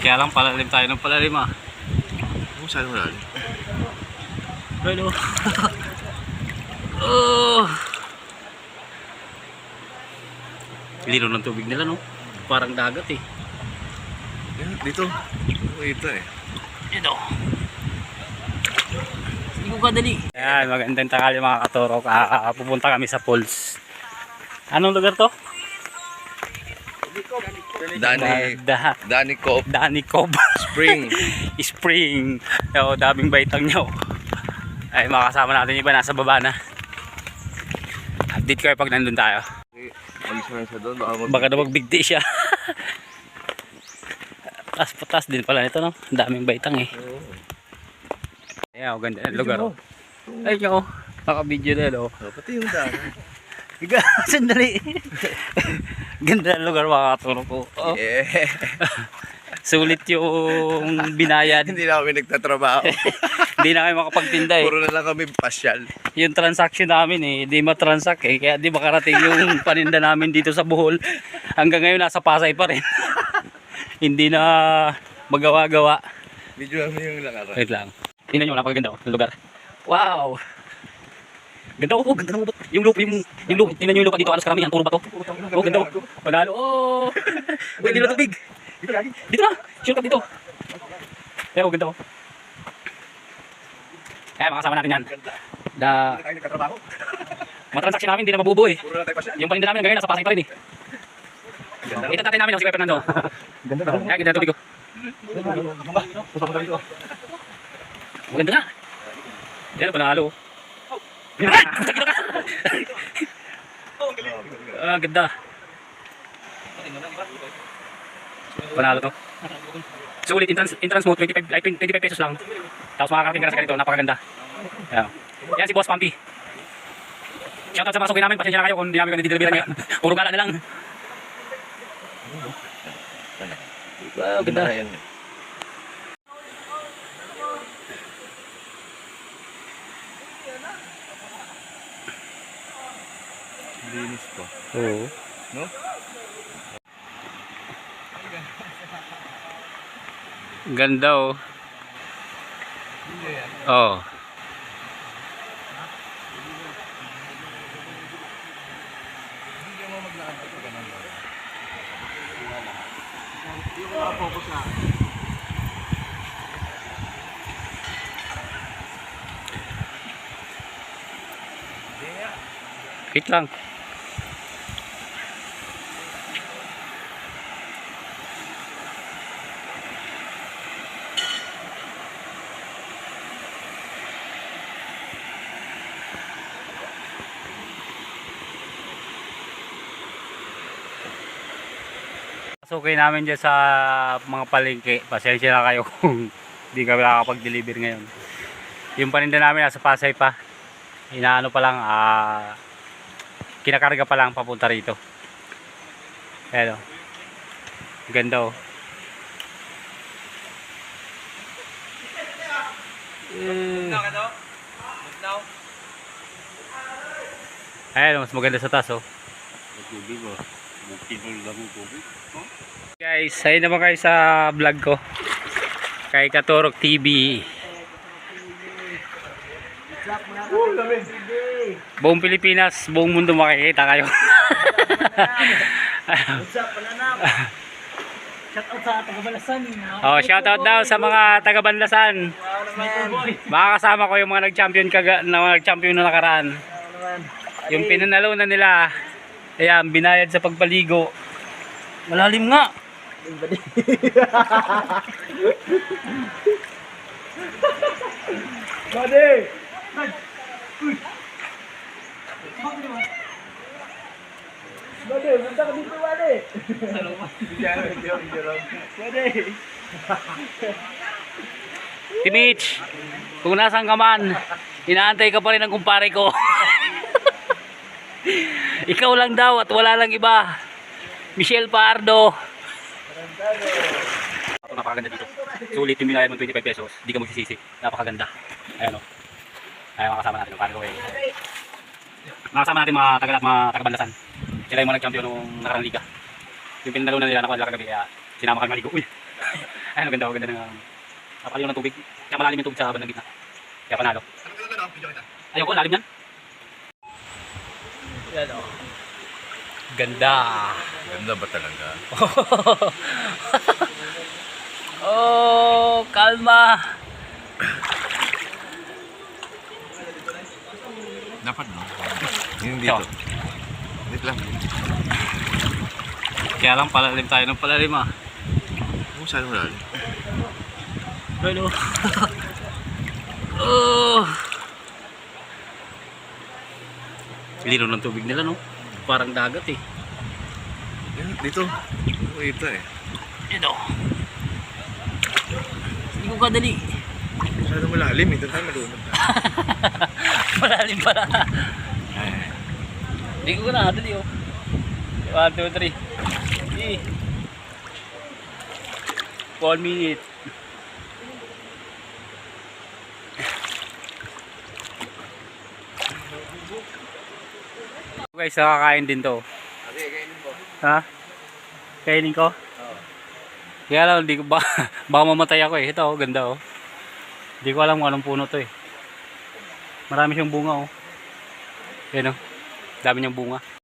Kaya lang palalim tayo ng palalim ah. Kung saan mo lalim? Hello. Oh. Lino ng tubig nila no. Parang dagat eh. Yan, dito. Ito eh. Ito. Hindi ko kadali. Ayan, magandang tanghali mga katurok. Pupunta kami sa falls. Anong lugar to? Dani Cove. Spring. Spring. Yo, daming baitang nyo. Ay, makasama natin yung iba nasa baba na. Update kayo pag nandun tayo. Alis na siya doon. Baka na magbigti siya. Patas din pala nito no. Daming baitang eh. Ayan, ganda ng lugar oh. Ay nyo, naka-video na oh. Pati yung daan. Sandali. Ganda ng lugar mga katulog ko. Oh. Yeah. Sulit yung binayad. Hindi na kami nagtatrabaho. Hindi na kayo makapagtinda eh. Puro na lang kami pasyal. Yung transaction namin eh, di matransact eh. Kaya di makarating yung paninda namin dito sa Bohol. Hanggang ngayon nasa Pasay pa rin. Hindi na magawa-gawa. Video namin yung lakaran. Wait lang. Tingnan nyo, napakaganda oh, yung lugar. Wow! Ganda oh, ganda ng lupa. Yung lupa, tingnan nyo yung lupa dito, alas karamihan, puro bato. Oh, ganda oh. Panalo, oh! Pwede na tubig. Dito na, shortcut dito. Eh, oh, ganda oh. Kaya makasama natin yan. Matransaction namin, hindi na mabubuo eh. Yung paninda namin ngayon, nasa Pasay pa rin eh. Ito natin namin, si Kuya Fernando. Ganda na. Kaya ganda ng tubig oh. Maganda nga. Yan, panalo. Ganda. Panalo to. Sulit, entrance mo, 25 pesos lang. Tapos makakarating ka na sa ganito, napakaganda. Yan. Yan si Boss Pampi. Shoutout sa mga suki namin, pasensya na kayo kung di namin dideliveran ngayon. Puro gala na lang. Wow, ganda. Linis pa. Oo. No? Ganda oh. Oh. Wait lang. Pasukay namin dyan sa mga palengke. Pasensya na kayo kung hindi kami nakakapag-deliver ngayon. Yung paninda namin nasa Pasay pa. Inaano pa lang, kinakarga pa lang papunta rito. Ayan o. Ganda o. Ayan o, mas maganda sa taas o. Guys, ayun naman kayo sa vlog ko. Kay Katurok TV. Buong Pilipinas, buong mundo makikita kayo. Shoutout sa taga-Banlasan. Oh, shoutout daw sa mga taga-Banlasan. Makakasama ko yung mga nag-champion na nakaraan. Yung pinanalunan nila. Ayan, binayad sa pagpaligo. Malalim nga. Bade! Bade, punta ka dito, Bade! Bade! Timich, kung nasan ka man, inaantay ka pa rin ng kumpare ko. Ikaw lang daw at wala lang iba. Michelle Pardo. Napakaganda dito. Sulit yung binayad mo 25 pesos. Hindi ka magsisisi. Napakaganda. Ayan o. Ayan, makasama natin. Paano ko eh. Makasama natin mga taga-Banlasan. Sila yung mga nag-champion nung nakarang liga. Yung pinanalunan nila nakuha nila kagabi. Kaya sinama kami maligo. Uy! Ayun, ang ganda, ang ganda ng napakaliw ng tubig. Kaya malalim yung tubig sa bandang gitna. Kaya panalo. Ayaw ko, lalim yan. Yan o. Ganda. Ganda ba talaga? Oh, kalma. Dapat no? Yung dito. Dito lang. Kaya lang palalim tayo ng palalim ah. Kung saan mo lang? Hello. Oh. Lino ng tubig nila no. Parang dagat eh. Dito. Ito eh. Ito. Hindi ko kadali. Masyado malalim. Ito tayo malunod na. Malalim pala. Hindi ko na kadali oh. 1, 2, 3. 1 minute. Guys, nakakain din to. Okay, kainin mo. Ha? Kainin ko? Oo. Kaya lang, hindi ko ba, baka mamatay ako eh. Ito, oh, ganda oh. Hindi ko alam kung anong puno to eh. Marami siyang bunga oh. Yan oh. Dami niyang bunga.